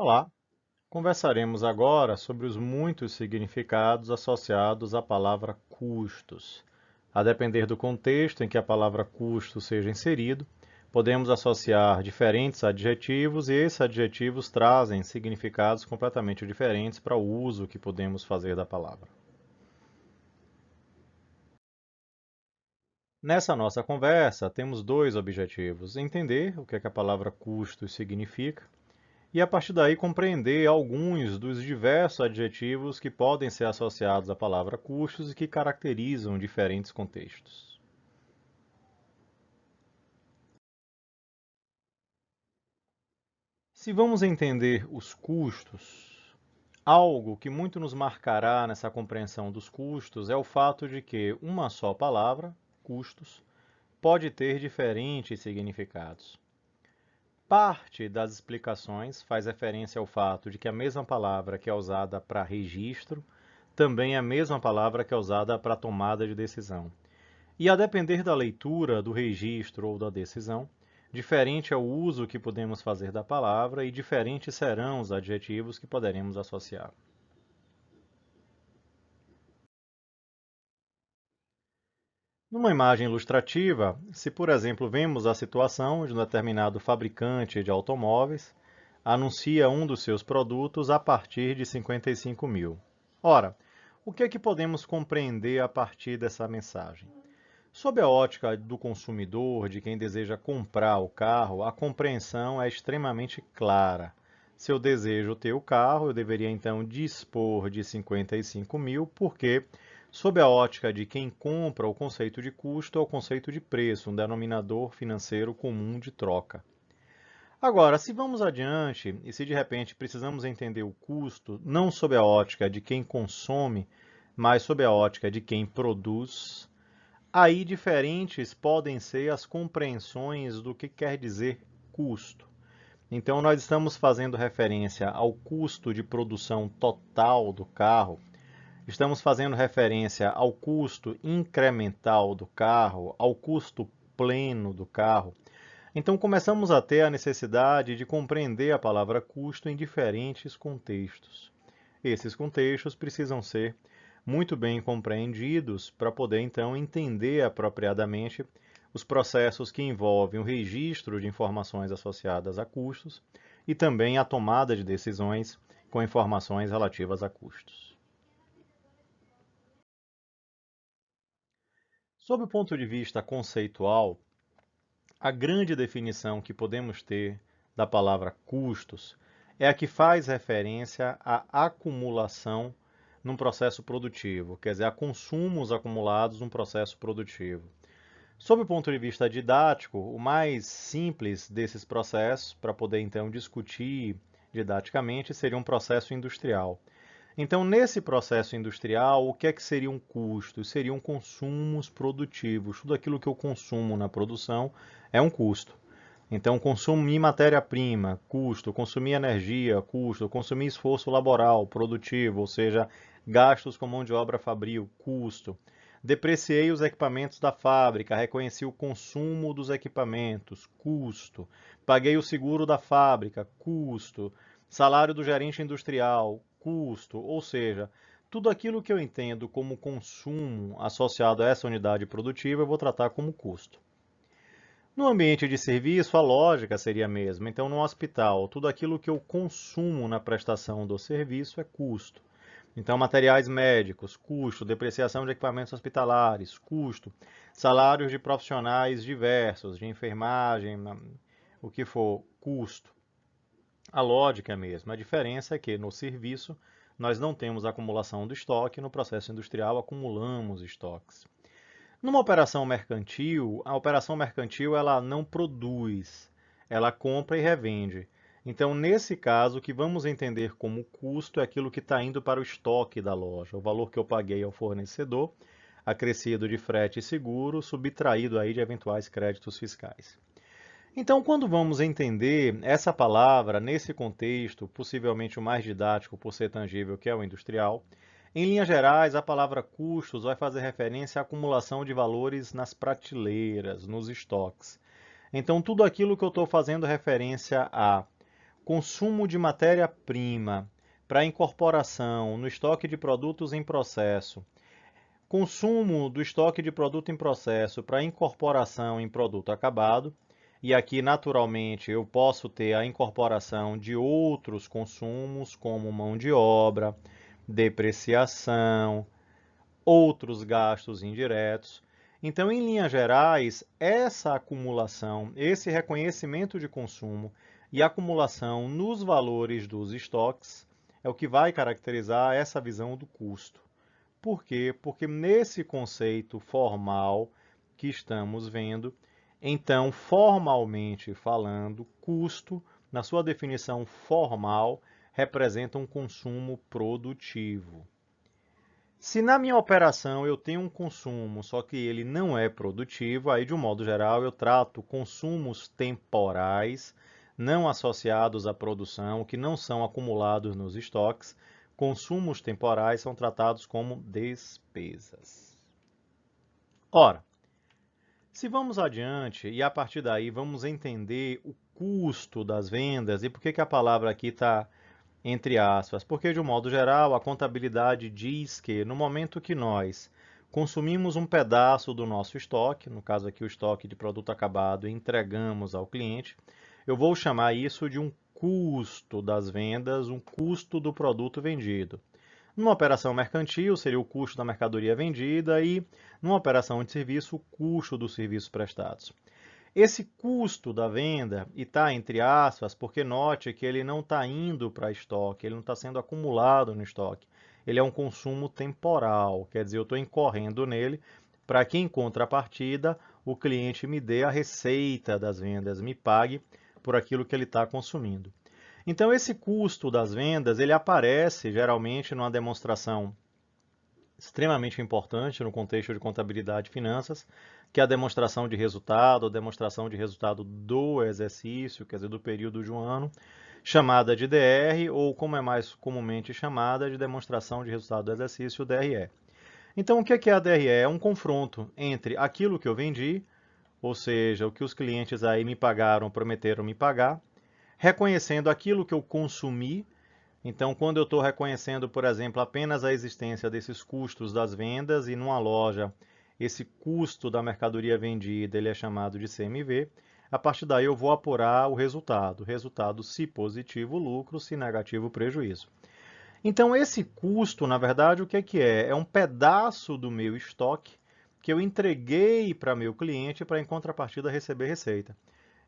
Olá, conversaremos agora sobre os muitos significados associados à palavra custos. A depender do contexto em que a palavra custo seja inserido, podemos associar diferentes adjetivos e esses adjetivos trazem significados completamente diferentes para o uso que podemos fazer da palavra. Nessa nossa conversa, temos dois objetivos: entender o que é que a palavra custos significa e a partir daí compreender alguns dos diversos adjetivos que podem ser associados à palavra custos e que caracterizam diferentes contextos. Se vamos entender os custos, algo que muito nos marcará nessa compreensão dos custos é o fato de que uma só palavra, custos, pode ter diferentes significados. Parte das explicações faz referência ao fato de que a mesma palavra que é usada para registro também é a mesma palavra que é usada para tomada de decisão. E a depender da leitura, do registro ou da decisão, diferente é o uso que podemos fazer da palavra e diferentes serão os adjetivos que poderemos associar. Numa imagem ilustrativa, se por exemplo vemos a situação de um determinado fabricante de automóveis anuncia um dos seus produtos a partir de 55 mil. Ora, o que é que podemos compreender a partir dessa mensagem? Sob a ótica do consumidor, de quem deseja comprar o carro, a compreensão é extremamente clara. Se eu desejo ter o carro, eu deveria então dispor de 55 mil, porque, sob a ótica de quem compra, o conceito de custo é o conceito de preço, um denominador financeiro comum de troca. Agora, se vamos adiante e se de repente precisamos entender o custo, não sob a ótica de quem consome, mas sob a ótica de quem produz, aí diferentes podem ser as compreensões do que quer dizer custo. Então, nós estamos fazendo referência ao custo de produção total do carro, estamos fazendo referência ao custo incremental do carro, ao custo pleno do carro. Então, começamos a ter a necessidade de compreender a palavra custo em diferentes contextos. Esses contextos precisam ser muito bem compreendidos para poder, então, entender apropriadamente os processos que envolvem o registro de informações associadas a custos e também a tomada de decisões com informações relativas a custos. Sob o ponto de vista conceitual, a grande definição que podemos ter da palavra custos é a que faz referência à acumulação num processo produtivo, quer dizer, a consumos acumulados num processo produtivo. Sob o ponto de vista didático, o mais simples desses processos, para poder então discutir didaticamente, seria um processo industrial. Então, nesse processo industrial, o que é que seriam custos? Seriam consumos produtivos. Tudo aquilo que eu consumo na produção é um custo. Então, consumir matéria-prima, custo, consumir energia, custo, consumir esforço laboral, produtivo, ou seja, gastos com mão de obra fabril, custo. Depreciei os equipamentos da fábrica, reconheci o consumo dos equipamentos, custo. Paguei o seguro da fábrica, custo. Salário do gerente industrial, custo. Ou seja, tudo aquilo que eu entendo como consumo associado a essa unidade produtiva, eu vou tratar como custo. No ambiente de serviço, a lógica seria a mesma. Então, no hospital, tudo aquilo que eu consumo na prestação do serviço é custo. Então, materiais médicos, custo, depreciação de equipamentos hospitalares, custo, salários de profissionais diversos, de enfermagem, o que for, custo. A lógica é a mesma. A diferença é que no serviço nós não temos acumulação do estoque, no processo industrial acumulamos estoques. Numa operação mercantil, a operação mercantil ela não produz, ela compra e revende. Então, nesse caso, o que vamos entender como custo é aquilo que está indo para o estoque da loja, o valor que eu paguei ao fornecedor, acrescido de frete e seguro, subtraído aí de eventuais créditos fiscais. Então, quando vamos entender essa palavra nesse contexto, possivelmente o mais didático por ser tangível, que é o industrial, em linhas gerais, a palavra custos vai fazer referência à acumulação de valores nas prateleiras, nos estoques. Então, tudo aquilo que eu estou fazendo referência a consumo de matéria-prima para incorporação no estoque de produtos em processo, consumo do estoque de produto em processo para incorporação em produto acabado, e aqui naturalmente eu posso ter a incorporação de outros consumos, como mão de obra, depreciação, outros gastos indiretos. Então, em linhas gerais, essa acumulação, esse reconhecimento de consumo e acumulação nos valores dos estoques é o que vai caracterizar essa visão do custo. Por quê? Porque nesse conceito formal que estamos vendo, então, formalmente falando, custo, na sua definição formal, representa um consumo produtivo. Se na minha operação eu tenho um consumo, só que ele não é produtivo, aí de um modo geral eu trato consumos temporais, não associados à produção, que não são acumulados nos estoques. Consumos temporais são tratados como despesas. Ora, se vamos adiante e a partir daí vamos entender o custo das vendas e por que a palavra aqui está entre aspas, porque de um modo geral a contabilidade diz que no momento que nós consumimos um pedaço do nosso estoque, no caso aqui o estoque de produto acabado, e entregamos ao cliente, eu vou chamar isso de um custo das vendas, um custo do produto vendido. Numa operação mercantil, seria o custo da mercadoria vendida e, numa operação de serviço, o custo dos serviços prestados. Esse custo da venda, e está entre aspas, porque note que ele não está indo para estoque, ele não está sendo acumulado no estoque. Ele é um consumo temporal, quer dizer, eu estou incorrendo nele para que, em contrapartida, o cliente me dê a receita das vendas, me pague por aquilo que ele está consumindo. Então, esse custo das vendas, ele aparece geralmente numa demonstração extremamente importante no contexto de contabilidade e finanças, que é a demonstração de resultado, a demonstração de resultado do exercício, quer dizer, do período de um ano, chamada de DR, ou como é mais comumente chamada, de demonstração de resultado do exercício, DRE. Então, o que é a DRE? É um confronto entre aquilo que eu vendi, ou seja, o que os clientes aí me pagaram, prometeram me pagar, reconhecendo aquilo que eu consumi. Então, quando eu estou reconhecendo, por exemplo, apenas a existência desses custos das vendas e numa loja, esse custo da mercadoria vendida ele é chamado de CMV, a partir daí eu vou apurar o resultado. Resultado se positivo, lucro, se negativo, prejuízo. Então, esse custo, na verdade, o que é? É um pedaço do meu estoque que eu entreguei para meu cliente para, em contrapartida, receber receita.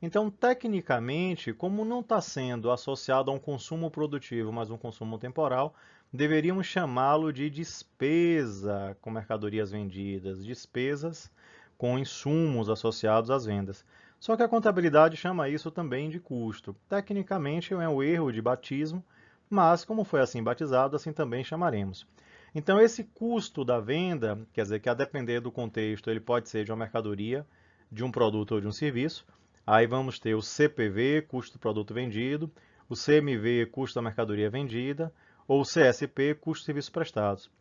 Então, tecnicamente, como não está sendo associado a um consumo produtivo, mas um consumo temporal, deveríamos chamá-lo de despesa com mercadorias vendidas, despesas com insumos associados às vendas. Só que a contabilidade chama isso também de custo. Tecnicamente é um erro de batismo, mas como foi assim batizado, assim também chamaremos. Então, esse custo da venda, quer dizer que a depender do contexto, ele pode ser de uma mercadoria, de um produto ou de um serviço. Aí vamos ter o CPV, custo do produto vendido, o CMV, custo da mercadoria vendida, ou o CSP, custo de serviços prestados.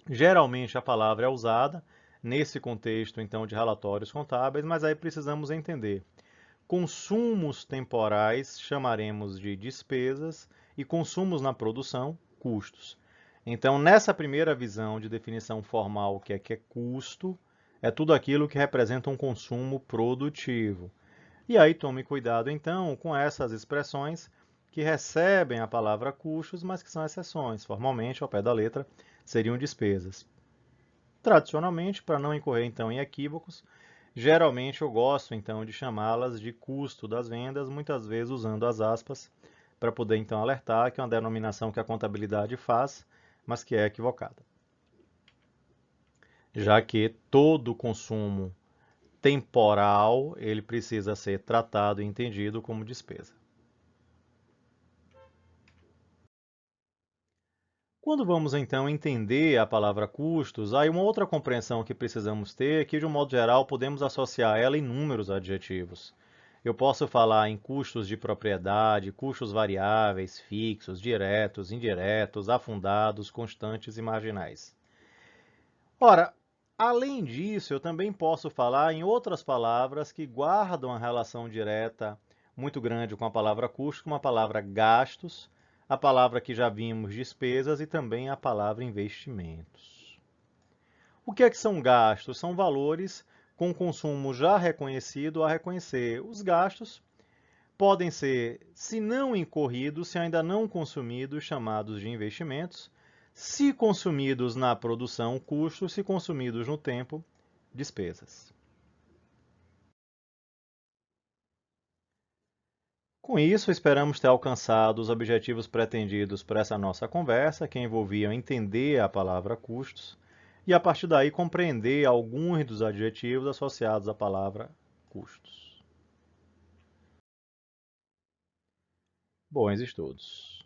Geralmente a palavra é usada nesse contexto então de relatórios contábeis, mas aí precisamos entender. Consumos temporais chamaremos de despesas e consumos na produção, custos. Então, nessa primeira visão de definição formal, que é custo, é tudo aquilo que representa um consumo produtivo. E aí tome cuidado então com essas expressões que recebem a palavra custos, mas que são exceções. Formalmente, ao pé da letra, seriam despesas. Tradicionalmente, para não incorrer então em equívocos, geralmente eu gosto então de chamá-las de custo das vendas, muitas vezes usando as aspas para poder então alertar que é uma denominação que a contabilidade faz, mas que é equivocada. Já que todo consumo temporal, ele precisa ser tratado e entendido como despesa. Quando vamos então entender a palavra custos, aí uma outra compreensão que precisamos ter é que, de um modo geral, podemos associar ela a inúmeros adjetivos. Eu posso falar em custos de propriedade, custos variáveis, fixos, diretos, indiretos, afundados, constantes e marginais. Ora, além disso, eu também posso falar em outras palavras que guardam a relação direta muito grande com a palavra custo, com a palavra gastos, a palavra que já vimos, despesas, e também a palavra investimentos. O que é que são gastos? São valores com consumo já reconhecido a reconhecer. Os gastos podem ser, se não incorridos, se ainda não consumidos, chamados de investimentos, se consumidos na produção, custos, se consumidos no tempo, despesas. Com isso, esperamos ter alcançado os objetivos pretendidos por essa nossa conversa, que envolviam entender a palavra custos e, a partir daí, compreender alguns dos adjetivos associados à palavra custos. Bons estudos!